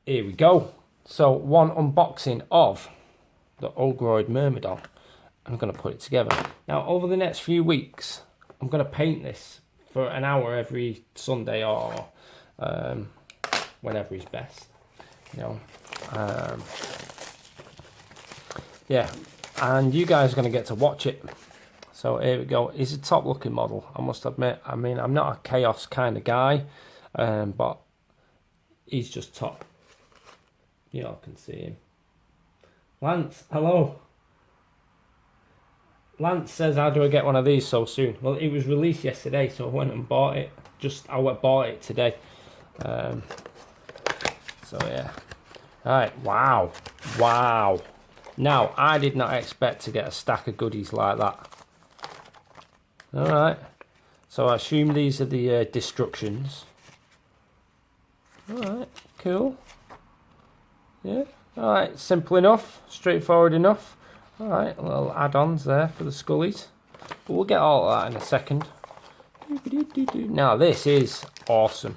here we go. So one unboxing of the Ogroid Myrmidon. I'm going to put it together. Now over the next few weeks, I'm going to paint this for an hour every Sunday or whenever is best. You know, yeah, and you guys are going to get to watch it. So here we go. It's a top looking model, I must admit. I mean, I'm not a chaos kind of guy, but he's just top. You all can see him. Lance, hello. Lance says, how do I get one of these so soon? Well, it was released yesterday, so I went and bought it. I bought it today. So yeah. Alright, wow. Wow. Now, I did not expect to get a stack of goodies like that. Alright. So I assume these are the destructions. Alright, cool. Yeah, alright, simple enough, straightforward enough. Alright, little add-ons there for the Scullies. But we'll get all of that in a second. Now this is awesome.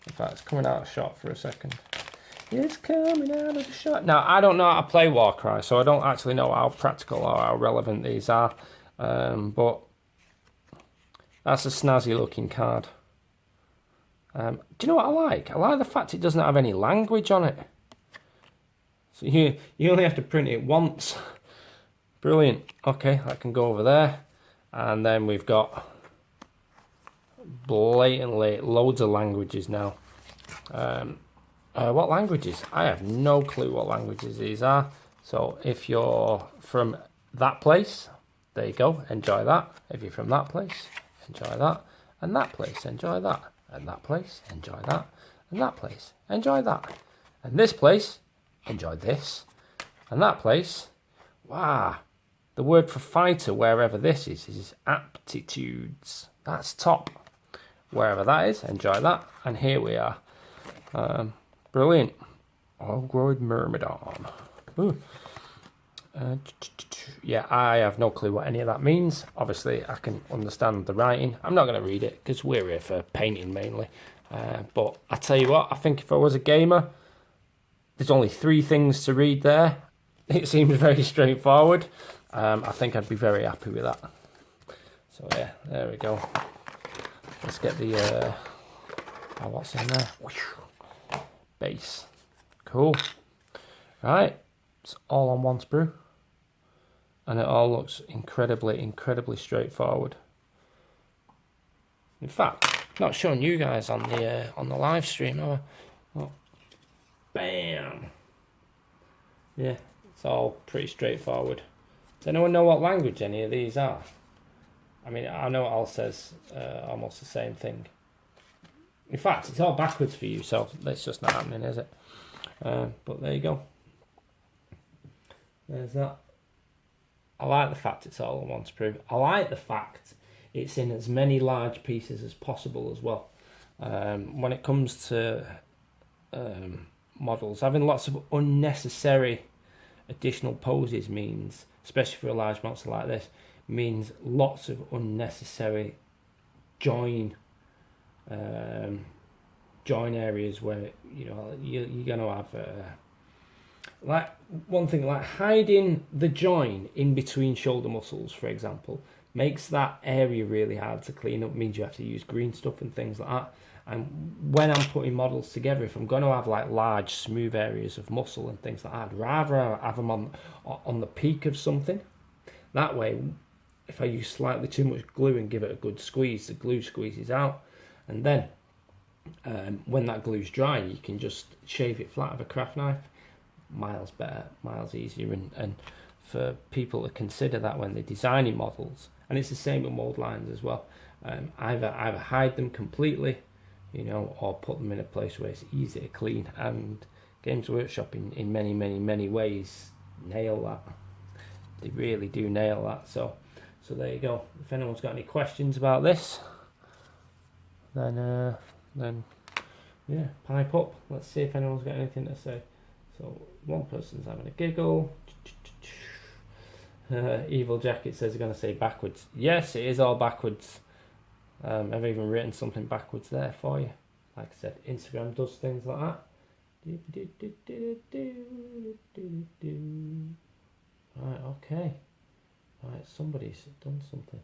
In fact, it's coming out of shot for a second. It's coming out of the shot. Now, I don't know how to play Warcry, so I don't actually know how practical or how relevant these are. But that's a snazzy looking card. Do you know what I like? I like the fact it doesn't have any language on it. So you only have to print it once. Brilliant. Okay, that can go over there. And then we've got blatantly loads of languages now. What languages? I have no clue what languages these are. So if you're from that place, there you go, enjoy that. If you're from that place, enjoy that. And that place, enjoy that. And that place, enjoy that. And that place, enjoy that. And this place, enjoy this. And that place, wow. The word for fighter, wherever this is aptitudes. That's top. Wherever that is, enjoy that. And here we are. Brilliant. Ogroid Myrmidon. Yeah, I have no clue what any of that means. Obviously, I can understand the writing. I'm not going to read it because we're here for painting mainly. But I tell you what, I think if I was a gamer, there's only 3 things to read there. It seems very straightforward. I think I'd be very happy with that. So yeah, there we go. Let's get the what's in there? Base. Cool. Right, it's all on one sprue. And it all looks incredibly straightforward. In fact, not showing you guys on the live stream, have I? Oh. Bam! Yeah, it's all pretty straightforward. Does anyone know what language any of these are? I mean, I know it all says almost the same thing. In fact, it's all backwards for you, so that's just not happening, is it? But there you go. There's that. I like the fact it's all on one sprue. I like the fact it's in as many large pieces as possible as well. When it comes to models, having lots of unnecessary additional poses means, especially for a large monster like this, means lots of unnecessary join areas where you're going to have like one thing, like hiding the join in between shoulder muscles, for example, makes that area really hard to clean up. Means you have to use green stuff and things like that. And when I'm putting models together, if I'm going to have like large smooth areas of muscle and things like that, I'd rather have them on the peak of something. That way, if I use slightly too much glue and give it a good squeeze, the glue squeezes out. And then when that glue's dry, you can just shave it flat with a craft knife. Miles better, miles easier, and for people to consider that when they're designing models. And it's the same with mold lines as well. Either hide them completely, or put them in a place where it's easy to clean. And Games Workshop in many ways nail that. They really do nail that. So there you go. If anyone's got any questions about this, then yeah, pipe up. Let's see if anyone's got anything to say. So one person's having a giggle. Evil Jacket says they're going to say backwards. Yes, it is all backwards. I've even written something backwards there for you. Like I said, Instagram does things like that. Right, okay. Right, somebody's done something.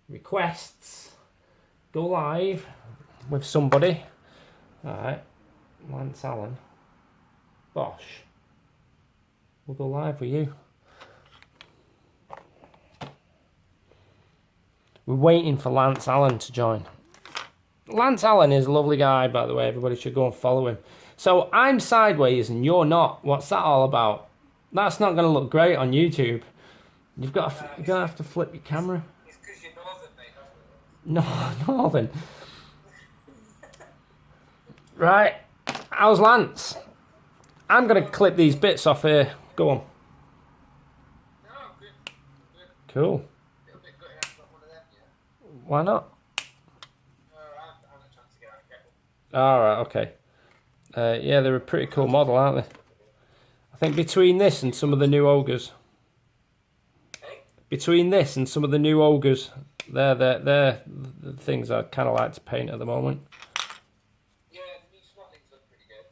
Requests. Go live with somebody. Alright. Lance Allen. Bosh. We'll go live with you. We're waiting for Lance Allen to join. Lance Allen is a lovely guy, by the way. Everybody should go and follow him. So I'm sideways and you're not. What's that all about? That's not going to look great on YouTube. You're going to have to flip your camera. It's because you're northern, mate. No, northern. Right. How's Lance? I'm going to clip these bits off here. Go on. No, good. Cool. A little bit gutted I've got one of them yet. Why not? I haven't a chance to get out of kettle. Alright, okay. Yeah, they're a pretty cool model, aren't they? I think between this and some of the new ogres. Hey? Between this and some of the new ogres, they're the things I'd kind of like to paint at the moment. Yeah, the new snotlings look pretty good.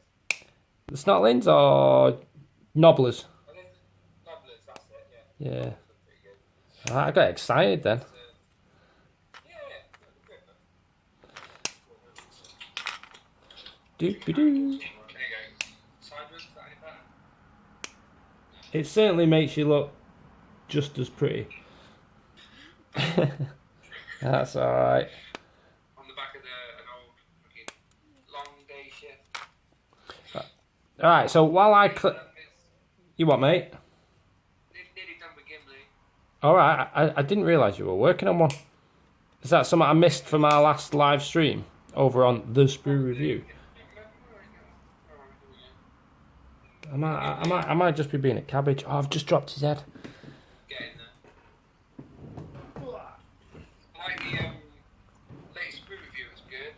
The snotlings or nobblers? I think the nobblers, that's it, yeah. Yeah. Nobblers look pretty good. I got excited then. Yeah, Doopy-doo. there you go. Sideways, is that any better? It certainly makes you look just as pretty. That's alright. On the back of an old fucking long day shift. Alright, so while I click... You what, mate? Nearly done with Gimli. Alright, I didn't realise you were working on one. Is that something I missed from our last live stream over on The Sprue Review? I might just be being a cabbage. Oh, I've just dropped his head. Get in there. I like the latest Sprue review was good.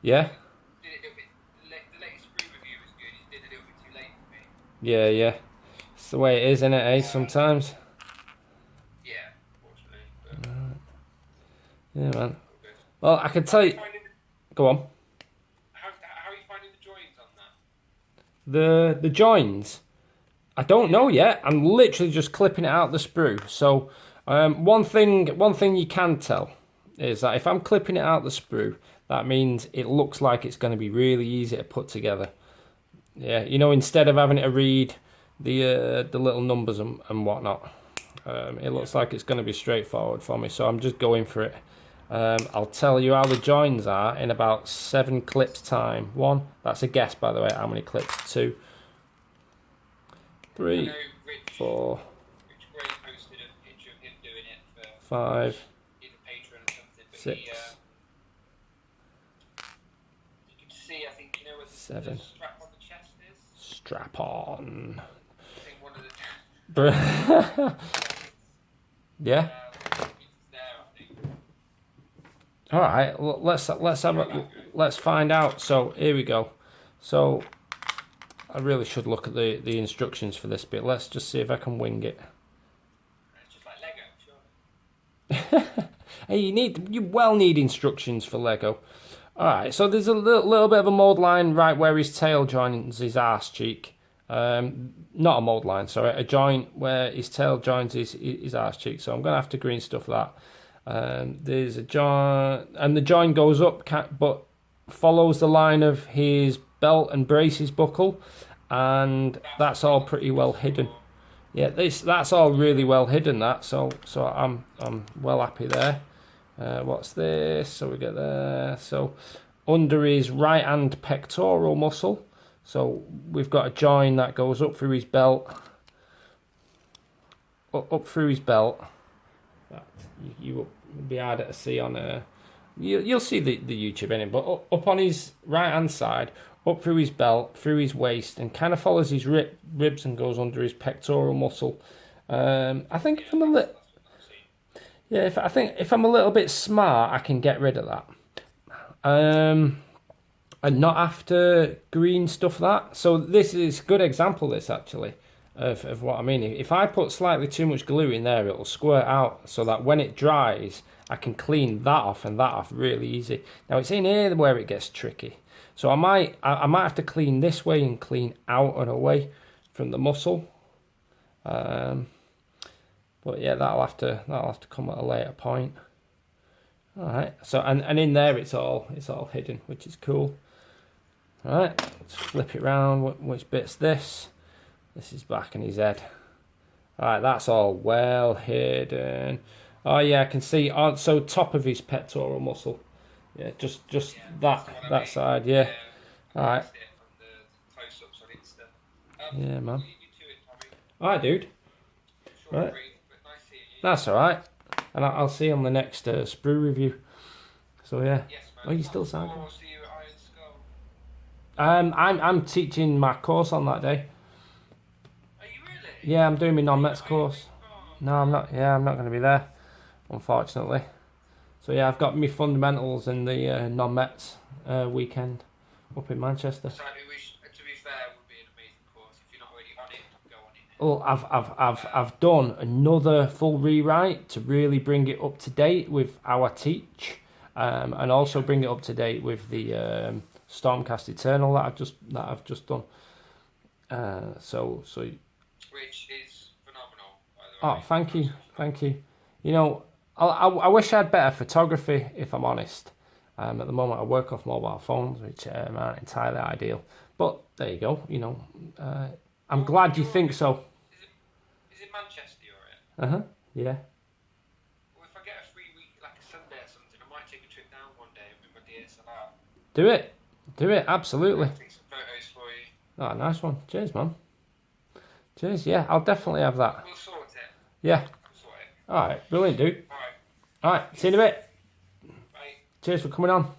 Yeah? Did it a little bit. The latest Sprue review was good. It did a little bit too late for me. Yeah, yeah. It's the way it is, isn't it, eh? Sometimes. Yeah, unfortunately. But Yeah, man. Well, I can tell you... Go on. How are you finding the joins on that? The joins, I don't know yet. I'm literally just clipping it out the sprue. So one thing you can tell is that if I'm clipping it out the sprue, that means it looks like it's going to be really easy to put together. Yeah, you know, instead of having to read the little numbers and whatnot, it looks like it's going to be straightforward for me. So I'm just going for it. I'll tell you how the joins are in about 7 clips time. 1, that's a guess by the way, how many clips? 2, 3, 4, Rich Gray posted a picture of him doing it for 5, either Patreon or something, but 6, you can see, I think, you know where the 7. strap on the chest is? Strap on. I think one of the Yeah. it's there, I think. All right. Well, let's find out. So here we go. So I really should look at the instructions for this bit. Let's just see if I can wing it. It's just like Lego, sure. Hey, you well need instructions for Lego. All right. So there's a little bit of a mold line right where his tail joins his arse cheek. Not a mold line, sorry, a joint where his tail joins his arse cheek. So I'm gonna have to green stuff that. There's a joint, and the joint goes up, but follows the line of his belt and braces buckle, and that's all pretty well hidden. Yeah, that's all really well hidden. So I'm well happy there. What's this? So we get there. So under his right hand pectoral muscle. So we've got a join that goes up through his belt, up through his belt. That you will be harder to see on you'll see the YouTube in it, but up on his right hand side, up through his belt, through his waist, and kind of follows his ribs and goes under his pectoral muscle. I think if I'm a little, if I'm a little bit smart, I can get rid of that. And not after green stuff that. So this is a good example, this actually, of what I mean. If I put slightly too much glue in there, it'll squirt out, so that when it dries, I can clean that off and that off really easy. Now it's in here where it gets tricky. So I might have to clean this way and clean out and away from the muscle. But yeah, that'll have to come at a later point. All right. So and in there it's all hidden, which is cool. All right. Let's flip it round. Which bit's this? This is back in his head. All right. That's all well hidden. Oh yeah, I can see. Oh, so top of his pectoral muscle. Yeah, just that side. Yeah. All right. Yeah, man. All right, dude. Right. That's all right. And I'll see you on the next sprue review. So yeah. Oh, you still sound good. I'm teaching my course on that day. Are you really? Yeah, I'm doing my non-mets course. No, I'm not. Yeah, I'm not going to be there, unfortunately. So yeah, I've got my fundamentals in the non-mets weekend up in Manchester. So, to be fair, it would be an amazing course. If you're not already on it, go on it. Well, I've done another full rewrite to really bring it up to date with our teach, and also bring it up to date with the Stormcast Eternal that I've just done. So Which is phenomenal, by the way. oh, thank you. You know, I wish I had better photography, if I'm honest. At the moment, I work off mobile phones, which aren't entirely ideal. But there you go. You know, I'm glad you think so. Is it Manchester you're in? Yeah. Well, if I get a free week, like a Sunday or something, I might take a trip down one day with my DSLR. Do it. Absolutely. I'll take some photos for you. Oh, nice one. Cheers, man. Cheers. Yeah, I'll definitely have that. We'll sort it. Yeah. We'll sort it. All right. Brilliant, dude. All right. All right. See you in a bit. Bye. Cheers for coming on.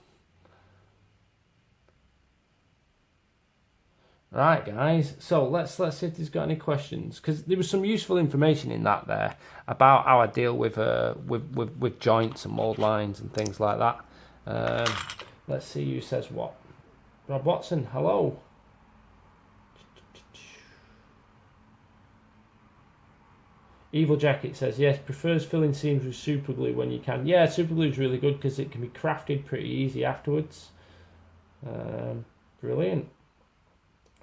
Right, guys. So let's see if there's got any questions, because there was some useful information in that there about how I deal with joints and mold lines and things like that. Let's see who says what. Rob Watson, hello. Evil Jacket says, yes, prefers filling seams with super glue when you can. Yeah, super glue is really good because it can be crafted pretty easy afterwards. Brilliant.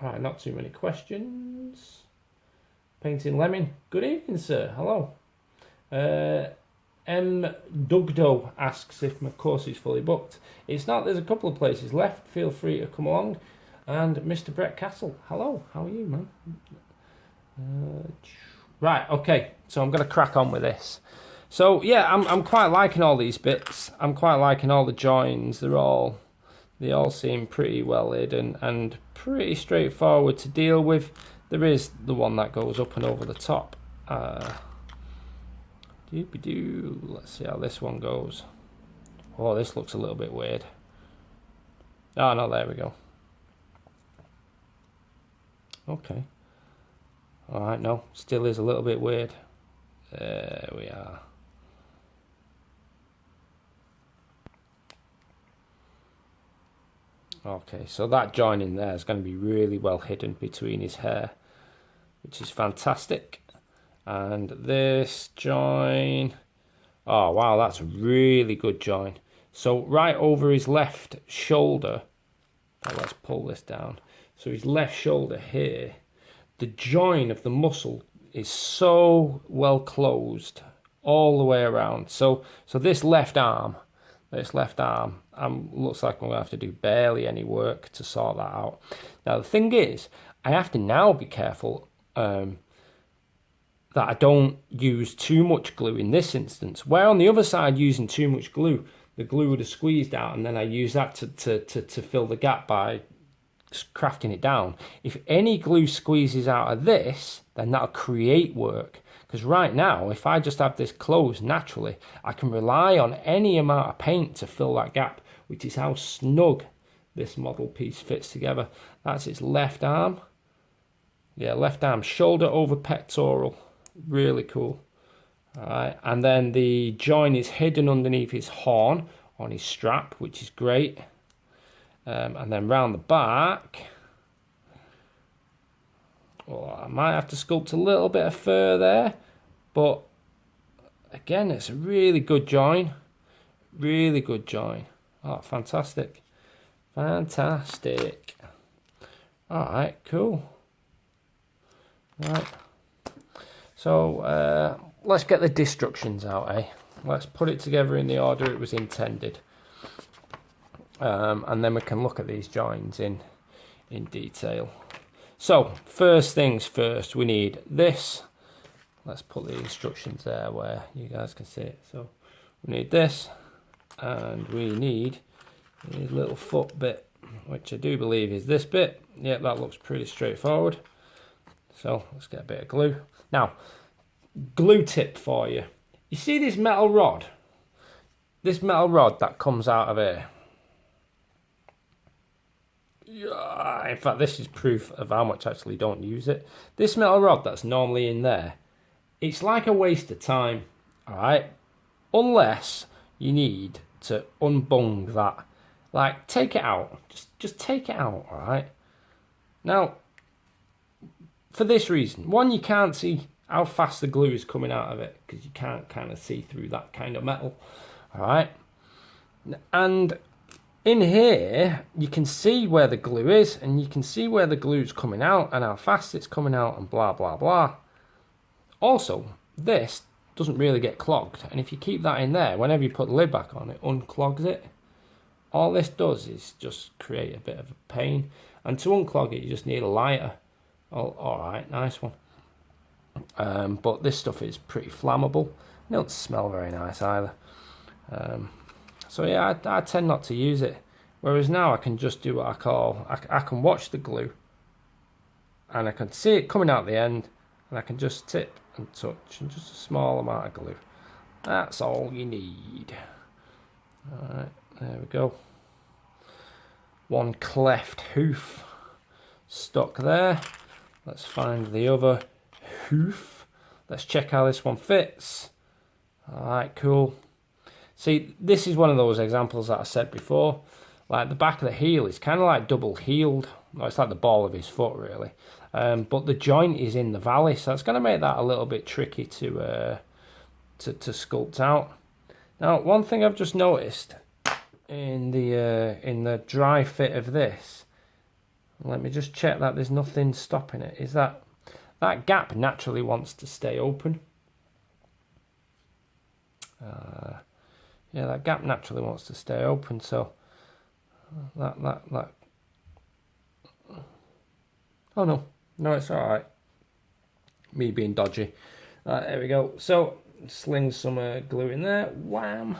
All right, not too many questions. Painting Lemon, good evening, sir. Hello. M. Dugdo asks if my course is fully booked. It's not. There's a couple of places left. Feel free to come along. And Mr. Brett Castle, hello. How are you, man? Right, okay. So I'm going to crack on with this. So yeah, I'm quite liking all these bits. I'm quite liking all the joins. They all seem pretty well hidden and pretty straightforward to deal with. There is the one that goes up and over the top. Let's see how this one goes. Oh, this looks a little bit weird. Oh no, there we go. Okay. Alright, no, still is a little bit weird. There we are. Okay, so that join in there is going to be really well hidden between his hair, which is fantastic. And this join, oh wow, that's a really good join. So right over his left shoulder, let's pull this down. So his left shoulder here, the join of the muscle is so well closed all the way around. So this left arm looks like I'm going to have to do barely any work to sort that out. Now the thing is, I have to now be careful that I don't use too much glue in this instance. Where on the other side, using too much glue, the glue would have squeezed out, and then I use that to fill the gap by crafting it down. If any glue squeezes out of this, then that'll create work. Because right now, if I just have this closed naturally, I can rely on any amount of paint to fill that gap, which is how snug this model piece fits together. That's its left arm. Yeah, left arm, shoulder over pectoral. Really cool. Alright, and then the join is hidden underneath his horn on his strap, which is great. And then round the back, well, I might have to sculpt a little bit of fur there, but again, it's a really good join. Really good join. Oh, fantastic. Fantastic. Alright, cool. Right. So, let's get the destructions out, eh? Let's put it together in the order it was intended. And then we can look at these joins in detail. So, first things first, we need this. Let's put the instructions there where you guys can see it. So, we need this, and we need a little foot bit, which I do believe is this bit. Yep, that looks pretty straightforward. So, let's get a bit of glue. Now, glue tip for you. You see this metal rod? This metal rod that comes out of here. Yeah, in fact, this is proof of how much I actually don't use it. This metal rod that's normally in there, it's like a waste of time, alright? Unless you need to unbung that. Like, take it out. Just take it out, alright? Now, for this reason. One, you can't see how fast the glue is coming out of it, because you can't kind of see through that kind of metal, alright? And in here, you can see where the glue is, and you can see where the glue's coming out, and how fast it's coming out, and blah, blah, blah. Also, this doesn't really get clogged, and if you keep that in there, whenever you put the lid back on, it unclogs it. All this does is just create a bit of a pain, and to unclog it, you just need a lighter. Oh, alright, nice one. But this stuff is pretty flammable. It don't smell very nice either. So yeah, I tend not to use it. Whereas now I can just do what I call, I can watch the glue, and I can see it coming out the end, and I can just tip and touch, and just a small amount of glue. That's all you need. Alright, there we go. One cleft hoof stuck there. Let's find the other hoof. Let's check how this one fits. Alright, cool. See, this is one of those examples that I said before. Like, the back of the heel is kind of like double heeled. Well, it's like the ball of his foot, really. But the joint is in the valley, so it's going to make that a little bit tricky to sculpt out. Now, one thing I've just noticed in the dry fit of this, let me just check that there's nothing stopping it, is that gap naturally wants to stay open. Yeah, that gap naturally wants to stay open, so that. Oh no, it's all right. Me being dodgy. There we go. So sling some glue in there. Wham!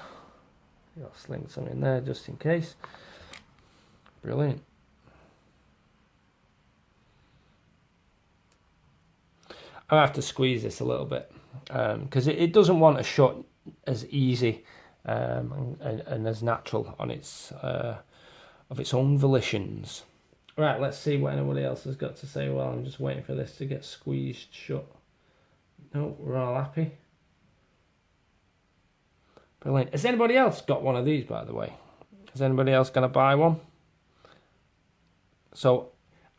I'll sling some in there just in case. Brilliant. I have to squeeze this a little bit because it doesn't want to shut as easy and as natural on its of its own volitions. Right, let's see what anybody else has got to say. Well, I'm just waiting for this to get squeezed shut. No, we're all happy. Brilliant. Has anybody else got one of these, by the way? Is anybody else going to buy one? So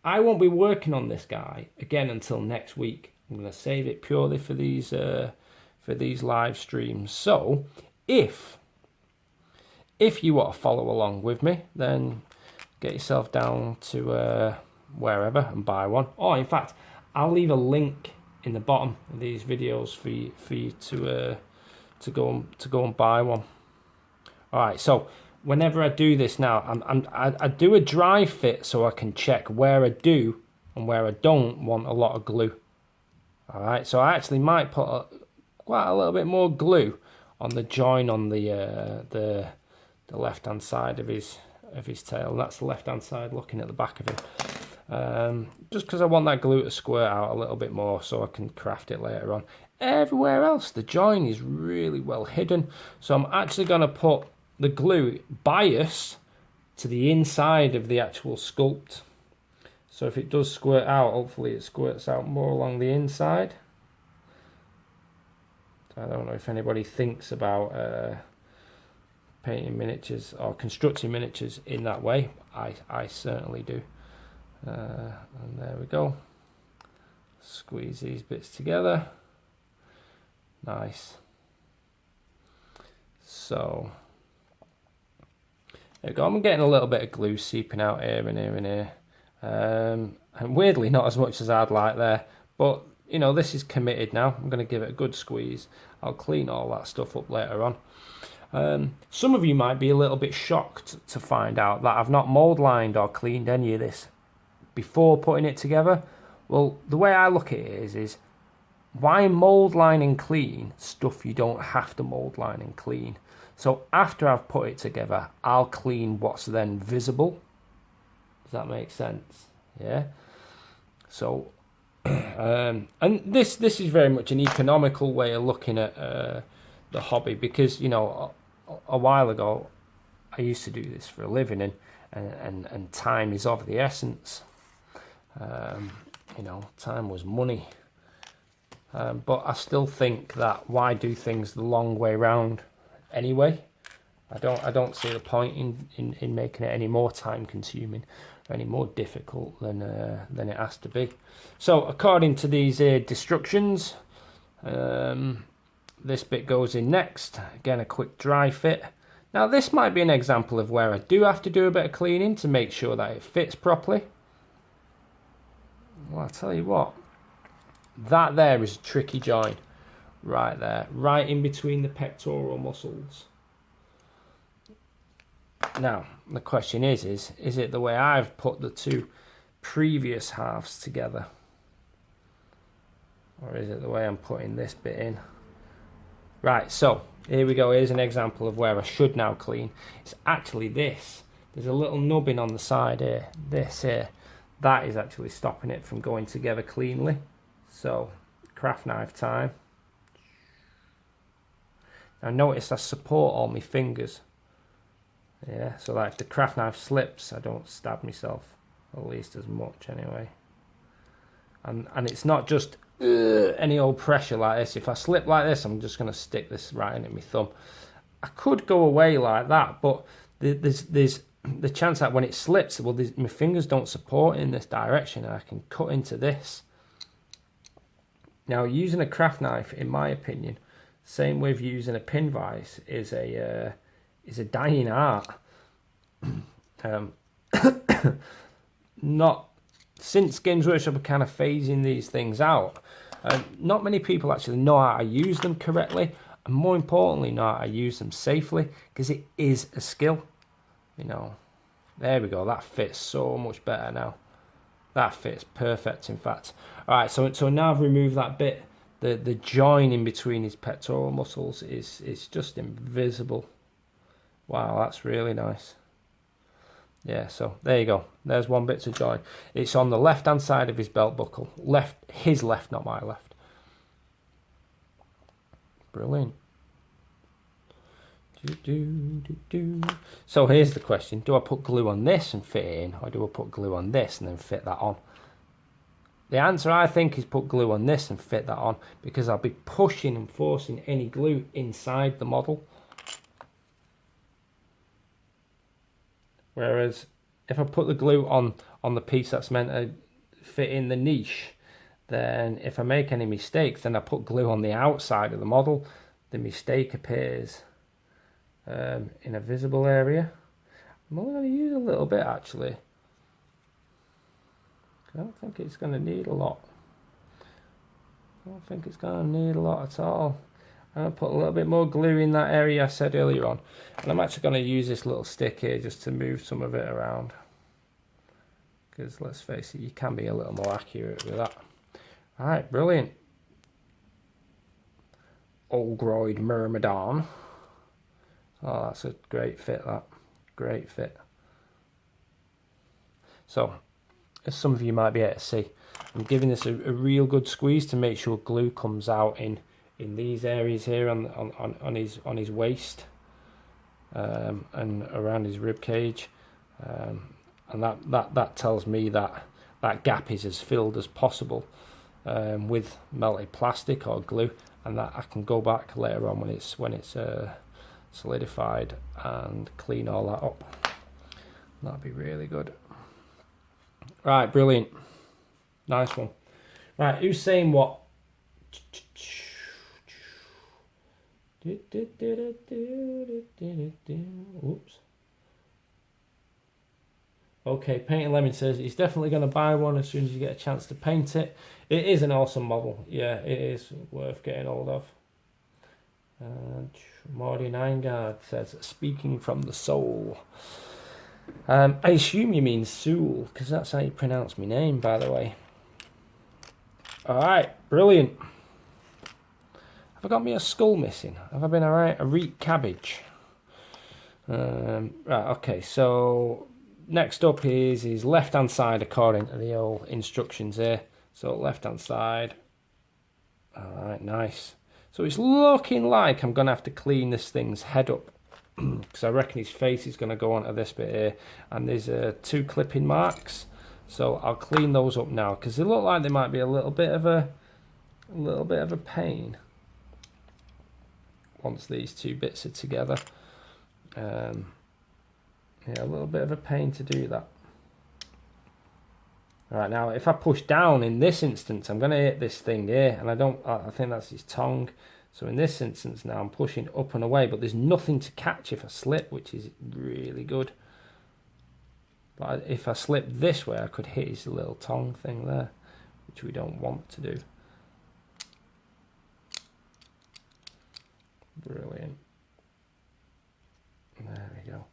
I won't be working on this guy again until next week. I'm going to save it purely for these live streams. So if you want to follow along with me, then get yourself down to wherever and buy one. Or in fact, I'll leave a link in the bottom of these videos for you to go and buy one. All right. So whenever I do this now, I do a dry fit so I can check where I do and where I don't want a lot of glue. All right. So I actually might put quite a little bit more glue on the join on the left hand side of his tail. And that's the left hand side looking at the back of him. Just because I want that glue to squirt out a little bit more so I can craft it later on. Everywhere else the join is really well hidden, so I'm actually going to put the glue bias to the inside of the actual sculpt. So if it does squirt out, hopefully it squirts out more along the inside. I don't know if anybody thinks about painting miniatures or constructing miniatures in that way. I certainly do. And there we go. Squeeze these bits together. Nice. So There we go. I'm getting a little bit of glue seeping out here and here and here. And weirdly, not as much as I'd like there. But, you know, this is committed now. I'm going to give it a good squeeze. I'll clean all that stuff up later on. Some of you might be a little bit shocked to find out that I've not mould lined or cleaned any of this before putting it together. Well, the way I look at it is why mould line and clean stuff you don't have to mould line and clean? So after I've put it together, I'll clean what's then visible. Does that make sense? Yeah. So, and this is very much an economical way of looking at the hobby, because, you know, a while ago I used to do this for a living, and time is of the essence. You know, time was money. But I still think that why do things the long way round anyway? I don't see the point in making it any more time consuming or any more difficult than it has to be. So according to these destructions, this bit goes in next. Again, a quick dry fit. Now this might be an example of where I do have to do a bit of cleaning to make sure that it fits properly. Well, I'll tell you what, that there is a tricky join right there, right in between the pectoral muscles. Now the question is it the way I've put the two previous halves together, or is it the way I'm putting this bit in? Right, so here we go. Here's an example of where I should now clean. It's actually this. There's a little nubbin on the side here, this here, that is actually stopping it from going together cleanly. So craft knife time. Now notice I support all my fingers. Yeah, so that if the craft knife slips, I don't stab myself, at least as much anyway. And it's not just any old pressure like this. If I slip like this, I'm just going to stick this right into my thumb. I could go away like that, but there's the chance that when it slips, well, my fingers don't support in this direction, and I can cut into this. Now, using a craft knife, in my opinion, same with using a pin vise, is a dying art. Not since Games Workshop are kind of phasing these things out. Not many people actually know how to use them correctly, and more importantly, know how to use them safely, because it is a skill. You know, there we go. That fits so much better now. That fits perfect, in fact. All right, so now I've removed that bit. The join in between his pectoral muscles is just invisible. Wow, that's really nice. Yeah, so there you go. There's one bit to join. It's on the left-hand side of his belt buckle. His left, not my left. Brilliant. So here's the question. Do I put glue on this and fit it in, or do I put glue on this and then fit that on? The answer, I think, is put glue on this and fit that on, because I'll be pushing and forcing any glue inside the model. Whereas if I put the glue on the piece that's meant to fit in the niche, then if I make any mistakes, then I put glue on the outside of the model, the mistake appears in a visible area. I'm only going to use a little bit, actually. I don't think it's going to need a lot. I don't think it's going to need a lot at all. I'm going to put a little bit more glue in that area I said earlier on. And I'm actually going to use this little stick here just to move some of it around. Because let's face it, you can be a little more accurate with that. Alright, brilliant. Ogroid Myrmidon. Oh, that's a great fit, that. Great fit. So, as some of you might be able to see, I'm giving this a real good squeeze to make sure glue comes out in these areas here on his waist and around his rib cage, and that tells me that that gap is as filled as possible with melted plastic or glue, and that I can go back later on when it's solidified and clean all that up. That'd be really good. Right, brilliant, nice one. Right, who's saying what? Oops. Okay, Painted Lemon says he's definitely going to buy one as soon as you get a chance to paint it. It is an awesome model. Yeah, it is worth getting hold of. Morty Nineguard says, speaking from the soul. I assume you mean Soul, because that's how you pronounce my name, by the way. Alright, brilliant. Have I got me a skull missing? Have I been alright? A reek cabbage. Right, okay, so next up is his left hand side according to the old instructions here. So left hand side. Alright, nice. So it's looking like I'm going to have to clean this thing's head up. Because I reckon his face is going to go onto this bit here. And there's 2 clipping marks. So I'll clean those up now. Because they look like they might be a little bit of a pain. Once these 2 bits are together. Yeah, a little bit of a pain to do that. Alright, now if I push down in this instance, I'm going to hit this thing here, and I think that's his tongue. So in this instance now, I'm pushing up and away, but there's nothing to catch if I slip, which is really good. But if I slip this way, I could hit his little tongue thing there, which we don't want to do. Brilliant. There we go.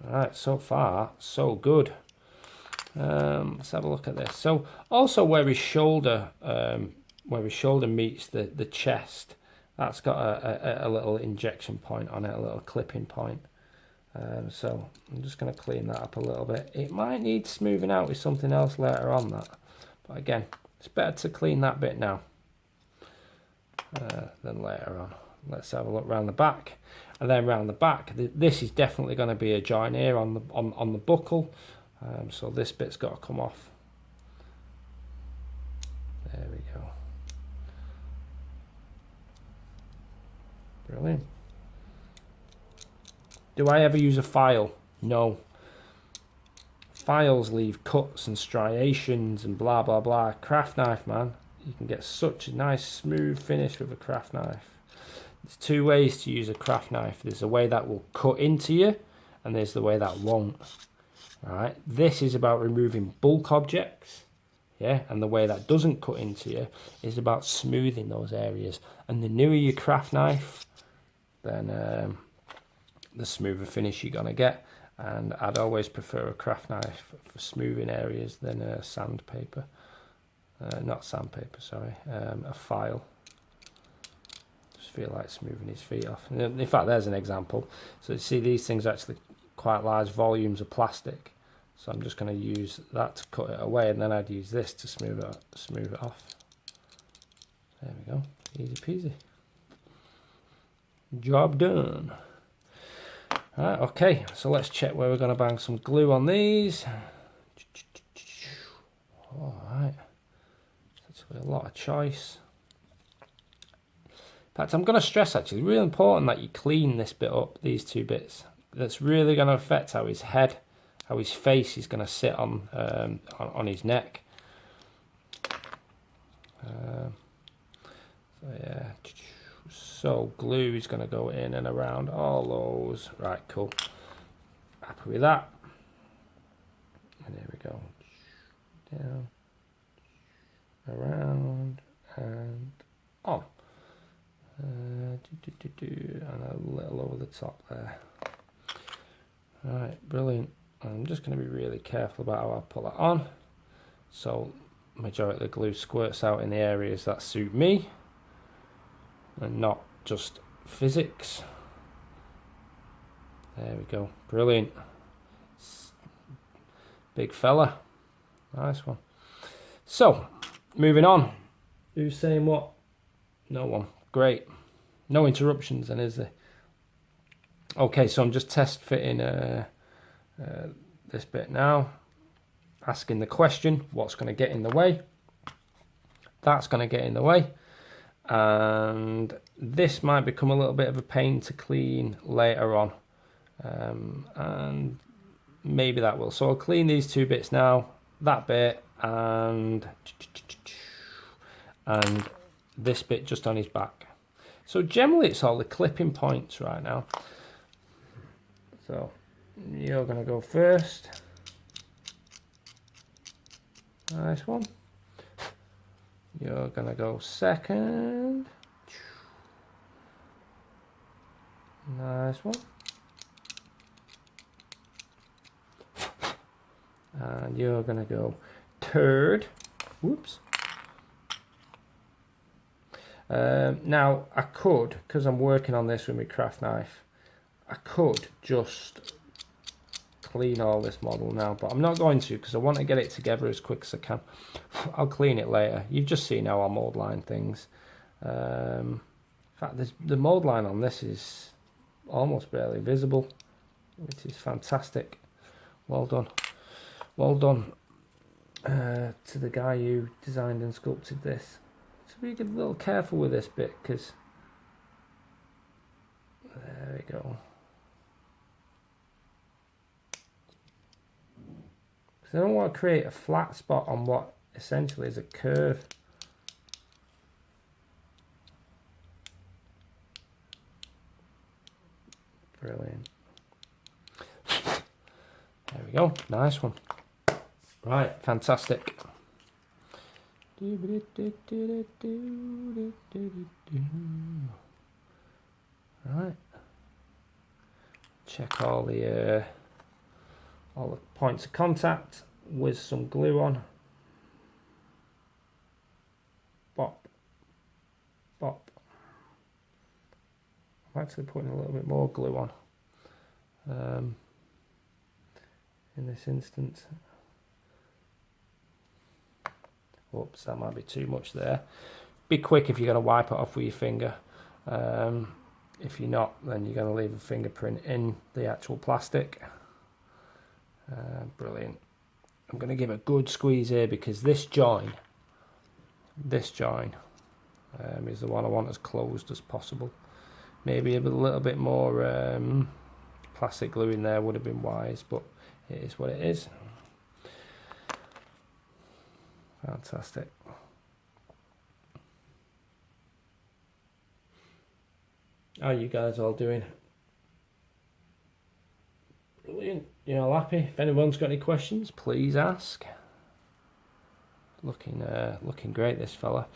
Alright, so far, so good. Let's have a look at this. So, also where his shoulder meets the chest, that's got a little injection point on it, a little clipping point. So, I'm just going to clean that up a little bit. It might need smoothing out with something else later on, that. But again, it's better to clean that bit now than later on. Let's have a look round the back. And then round the back, this is definitely going to be a joint here on the buckle. So this bit's got to come off. There we go. Brilliant. Do I ever use a file? No. Files leave cuts and striations and blah blah blah. Craft knife, man. You can get such a nice smooth finish with a craft knife. There's 2 ways to use a craft knife. There's a way that will cut into you, and there's the way that won't. Right? This is about removing bulk objects, yeah, and the way that doesn't cut into you is about smoothing those areas. And the newer your craft knife, then the smoother finish you're gonna get. And I'd always prefer a craft knife for smoothing areas than a sandpaper. Not sandpaper, sorry, a file. Feel like smoothing his feet off. In fact, there's an example. So you see, these things are actually quite large volumes of plastic. So I'm just going to use that to cut it away, and then I'd use this to smooth it off. There we go, easy peasy. Job done. Right, okay, so let's check where we're going to bang some glue on these. All right, that's a lot of choice. In fact, I'm going to stress actually, really important that you clean this bit up, these 2 bits. That's really going to affect how his head, how his face is going to sit on his neck. So yeah, so glue is going to go in and around all those. Right, cool. Happy with that. And there we go. Down, around, and on. And a little over the top there. Alright, brilliant. I'm just going to be really careful about how I put that on. So, majority of the glue squirts out in the areas that suit me, and not just physics. There we go. Brilliant. Big fella. Nice one. So, moving on. Who's saying what? No one. Great. No interruptions then, is there? Okay, so I'm just test fitting this bit now. Asking the question, what's going to get in the way? That's going to get in the way. And this might become a little bit of a pain to clean later on. And maybe that will. So I'll clean these 2 bits now. That bit and this bit just on his back. So generally it's all the clipping points right now. So you're going to go first. Nice one. You're going to go second. Nice one. And you're going to go third. Whoops. Now I could, because I'm working on this with my craft knife, I could just clean all this model now, but I'm not going to, because I want to get it together as quick as I can. I'll clean it later. You've just seen how I mold line things. In fact, the mold line on this is almost barely visible, which is fantastic. Well done. Well done to the guy who designed and sculpted this. So be a little careful with this bit, because there we go. Because I don't want to create a flat spot on what essentially is a curve. Brilliant. There we go. Nice one. Right, fantastic. Right. Check all the points of contact with some glue on. Bop. Bop. I'm actually putting a little bit more glue on in this instance. Oops, that might be too much there. Be quick if you're going to wipe it off with your finger. If you're not, then you're going to leave a fingerprint in the actual plastic. Brilliant. I'm going to give a good squeeze here, because this join is the one I want as closed as possible. Maybe a little bit more plastic glue in there would have been wise, but it is what it is. Fantastic. How are you guys all doing? Brilliant. You're all happy? If anyone's got any questions, please ask. Looking great, this fella.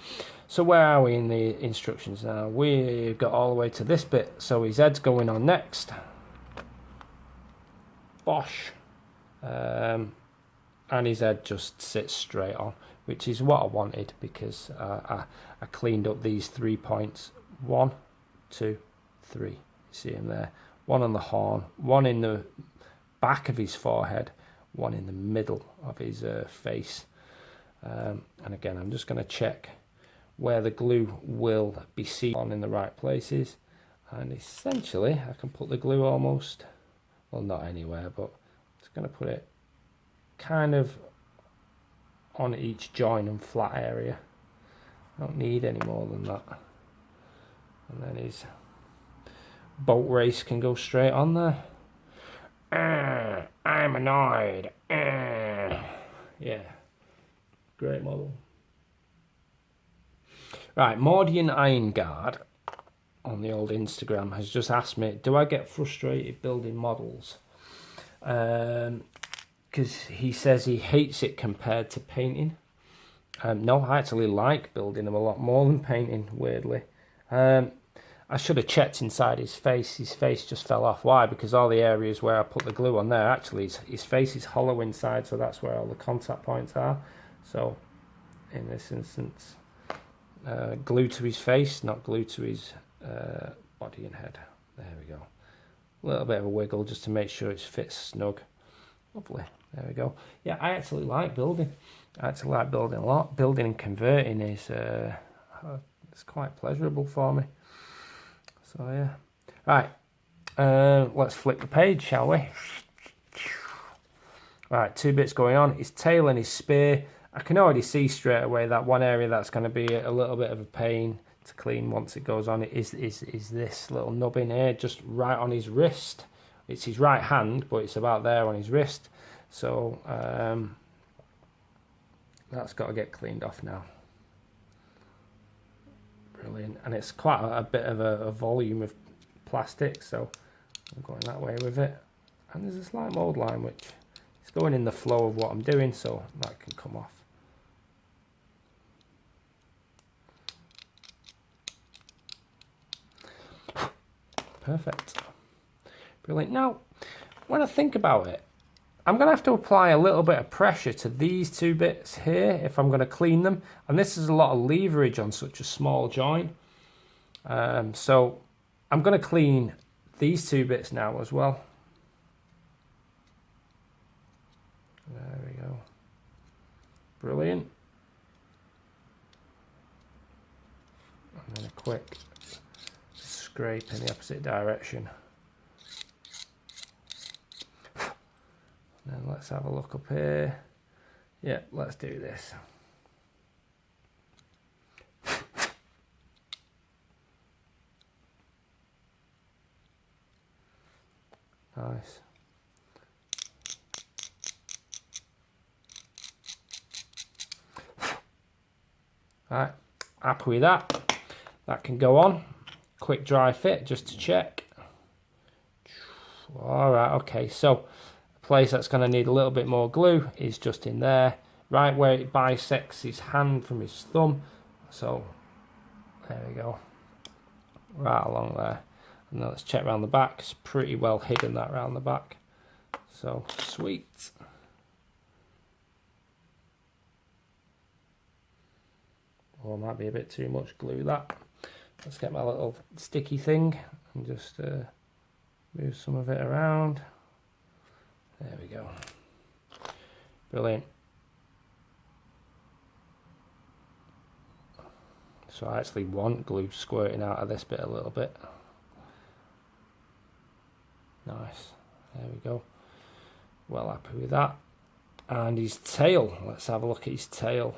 So where are we in the instructions now? We've got all the way to this bit. So his head's going on next. Bosh. And his head just sits straight on, which is what I wanted, because I cleaned up these 3 points. 1, 2, 3. You see him there. One on the horn, one in the back of his forehead, one in the middle of his face. And again, I'm just going to check where the glue will be seen on in the right places. And essentially, I can put the glue almost, well, not anywhere, but I'm just going to put it kind of on each join and flat area. I don't need any more than that. And then his boat race can go straight on there. I'm annoyed. Yeah, great model. Right, Mordian Ironguard on the old Instagram has just asked me, do I get frustrated building models? Because he says he hates it compared to painting. No, I actually like building them a lot more than painting, weirdly. I should have checked inside his face. His face just fell off. Why? Because all the areas where I put the glue on there, actually his face is hollow inside, so that's where all the contact points are. So in this instance, glue to his face, not glue to his body and head. There we go. A little bit of a wiggle just to make sure it fits snug. Lovely. There we go. Yeah, I actually like building. I actually like building a lot. Building and converting is it's quite pleasurable for me. So yeah. Right. Let's flip the page, shall we? Right, 2 bits going on. His tail and his spear. I can already see straight away that one area that's going to be a little bit of a pain to clean once it goes on. It is this little nubbin here, just right on his wrist. It's his right hand, but it's about there on his wrist. So that's got to get cleaned off now. Brilliant. And it's quite a bit of a volume of plastic, so I'm going that way with it. And there's a slight mould line which is going in the flow of what I'm doing, so that can come off. Perfect. Brilliant. Now, when I think about it, I'm going to have to apply a little bit of pressure to these two bits here if I'm going to clean them. And this is a lot of leverage on such a small joint. So I'm going to clean these two bits now as well. There we go. Brilliant. And then a quick scrape in the opposite direction. And let's have a look up here. Yeah, let's do this. Nice. Right, happy with that. That can go on. Quick dry fit just to check. Alright, okay, so the place that's going to need a little bit more glue is just in there, right where it bisects his hand from his thumb. So there we go, right along there. And now let's check around the back. It's pretty well hidden, that round the back, so sweet. Or might be a bit too much glue, that. Let's get my little sticky thing and just move some of it around. There we go. Brilliant. So I actually want glue squirting out of this bit a little bit. Nice. There we go. Well happy with that. And his tail. Let's have a look at his tail.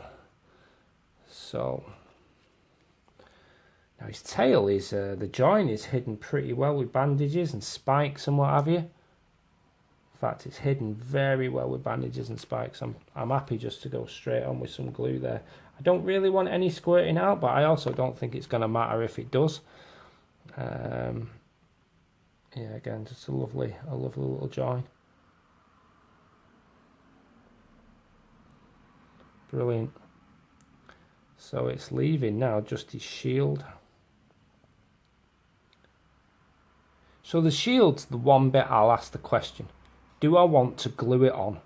So now his tail is, the joint is hidden pretty well with bandages and spikes and what have you. In fact, it's hidden very well with bandages and spikes. I'm happy just to go straight on with some glue there. I don't really want any squirting out, but I also don't think it's going to matter if it does. Yeah, again, just a lovely little joint. Brilliant. So it's leaving now just his shield. So the shield's the one bit I'll ask the question. Do I want to glue it on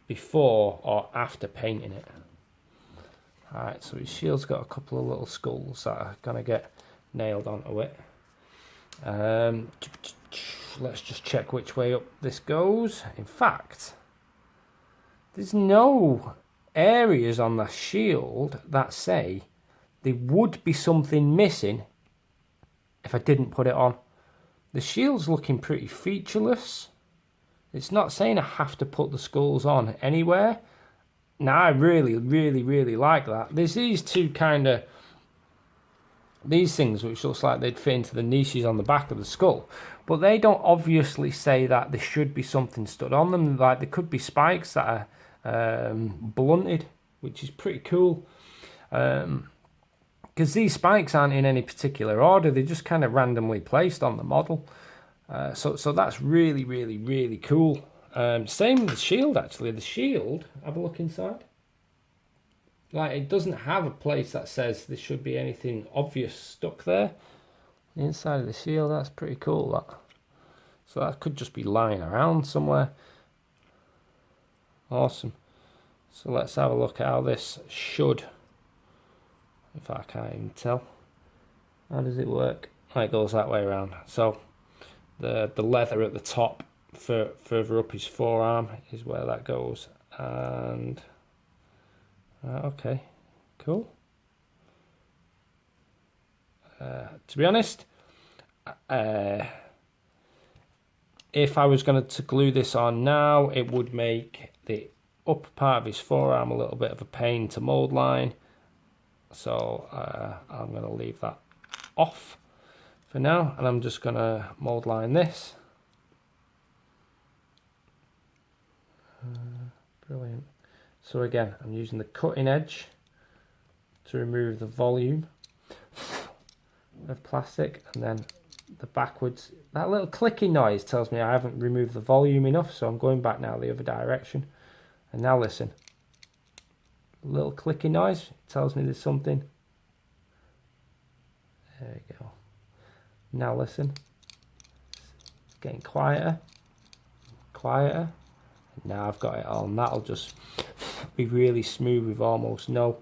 before or after painting it? Alright, so his shield's got a couple of little skulls that are going to get nailed onto it. Let's just check which way up this goes. In fact, there's no areas on the shield that say there would be something missing if I didn't put it on. The shield's looking pretty featureless. It's not saying I have to put the skulls on anywhere. Now I really like that. There's these two these things which looks like they'd fit into the niches on the back of the skull, but they don't obviously say that there should be something stood on them. Like there could be spikes that are blunted, which is pretty cool, because these spikes aren't in any particular order, they're just kind of randomly placed on the model. So that's really cool. Same with the shield, actually. The shield, have a look inside. Like, it doesn't have a place that says there should be anything obvious stuck there. The inside of the shield, that's pretty cool, that. So that could just be lying around somewhere. Awesome. So let's have a look at how this should, if I can't even tell. How does it work? Oh, it goes that way around. So the leather at the top, further up his forearm, is where that goes. And okay, cool. To be honest, if I was going to glue this on now, it would make the upper part of his forearm a little bit of a pain to mold line. So I'm going to leave that off for now, and I'm just going to mold line this. Brilliant. So again, I'm using the cutting edge to remove the volume of plastic, and then the backwards. That little clicking noise tells me I haven't removed the volume enough, so I'm going back now the other direction. And now listen. A little clicking noise tells me there's something. There we go. Now listen. It's getting quieter. Quieter. And now I've got it all, and that'll just be really smooth with almost no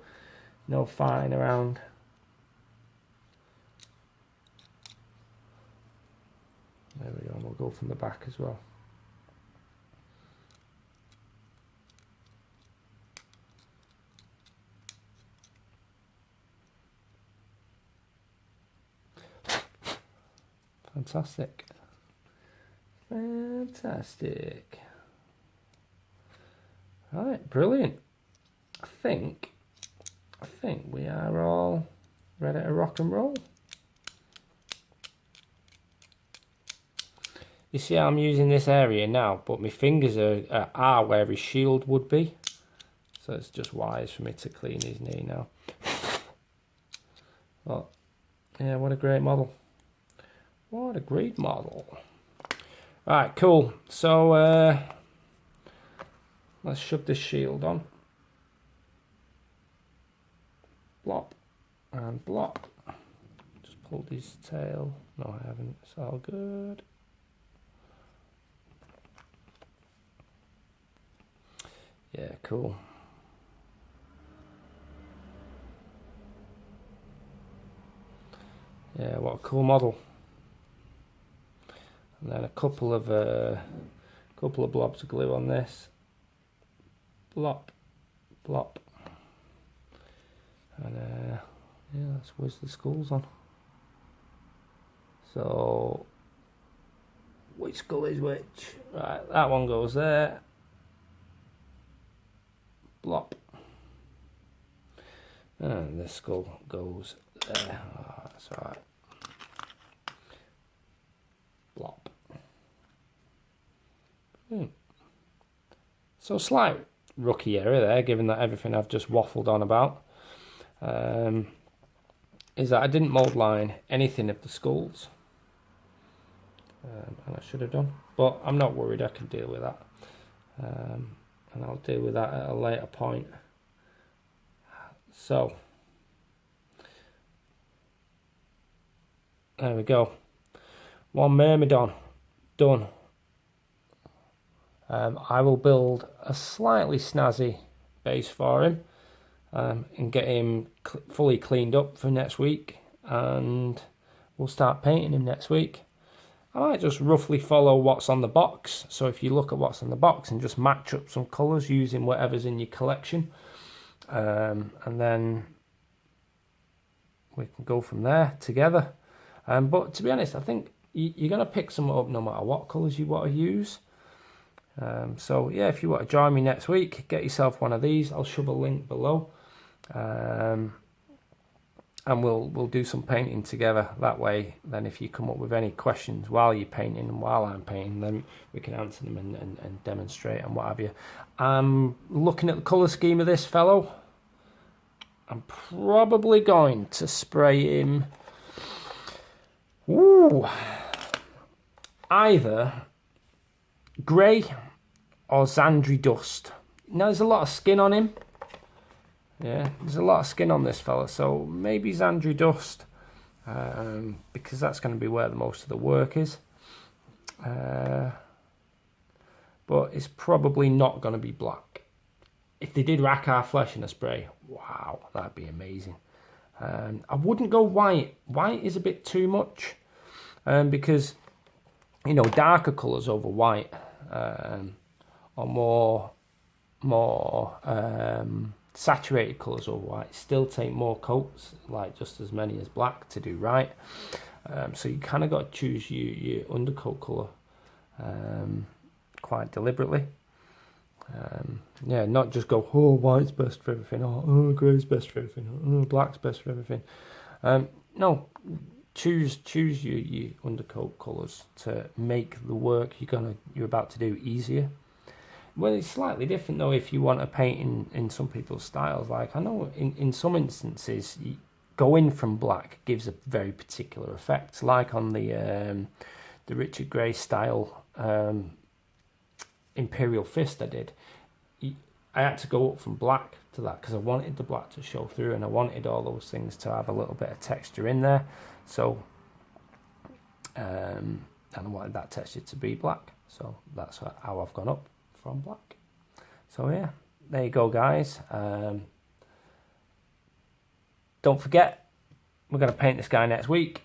farting around. There we go, and we'll go from the back as well. Fantastic. Fantastic. Right, brilliant. I think we are all ready to rock and roll. You see how I'm using this area now, but my fingers are where his shield would be. So it's just wise for me to clean his knee now. Well, yeah, what a great model. What a great model. Alright, cool. So, let's shove this shield on. Blop. And blop. Just pulled his tail. No, I haven't. It's all good. Yeah, cool. Yeah, what a cool model. And then a couple of blobs of glue on this. Blop, blop. And yeah, let's whiz the skulls on. So, which skull is which? Right, that one goes there. Blop. And this skull goes there. Oh, that's alright. Blop. So slight rookie error there, given that everything I've just waffled on about, is that I didn't mould line anything of the skulls, and I should have done, but I'm not worried, I can deal with that, and I'll deal with that at a later point. So there we go, one Myrmidon done. I will build a slightly snazzy base for him, and get him fully cleaned up for next week, and we'll start painting him next week. I might just roughly follow what's on the box, so if you look at what's on the box and just match up some colours using whatever's in your collection, and then we can go from there together. But to be honest, I think you're going to pick some up no matter what colours you want to use. So yeah, if you want to join me next week, get yourself one of these. I'll shove a link below, and we'll do some painting together. That way, then if you come up with any questions while you're painting and while I'm painting, then we can answer them and demonstrate and what have you. I'm looking at the colour scheme of this fellow. I'm probably going to spray him either grey or Zandri dust. Now there's a lot of skin on him. Yeah, there's a lot of skin on this fella, so maybe Zandri dust, because that's going to be where the most of the work is. But it's probably not going to be black. If they did Rackar flesh in a spray, wow, that'd be amazing. I wouldn't go white. White is a bit too much, because you know, darker colours over white, or more saturated colours over white still take more coats, like just as many as black, to do right. So you kind of got to choose your undercoat colour quite deliberately. Yeah, not just go, oh, white's best for everything, oh, grey's best for everything, oh, black's best for everything. No, choose your undercoat colours to make the work you're about to do easier. Well, it's slightly different though if you want to paint in some people's styles. Like I know in some instances going from black gives a very particular effect, like on the Richard Gray style Imperial Fist I did. I had to go up from black to that because I wanted the black to show through, and I wanted all those things to have a little bit of texture in there. So, and I wanted that texture to be black. So that's how I've gone up from black. So yeah, there you go, guys. Don't forget, we're going to paint this guy next week.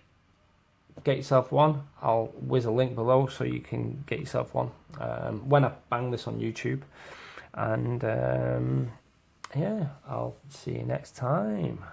Get yourself one. I'll whiz a link below so you can get yourself one when I bang this on YouTube. And yeah, I'll see you next time.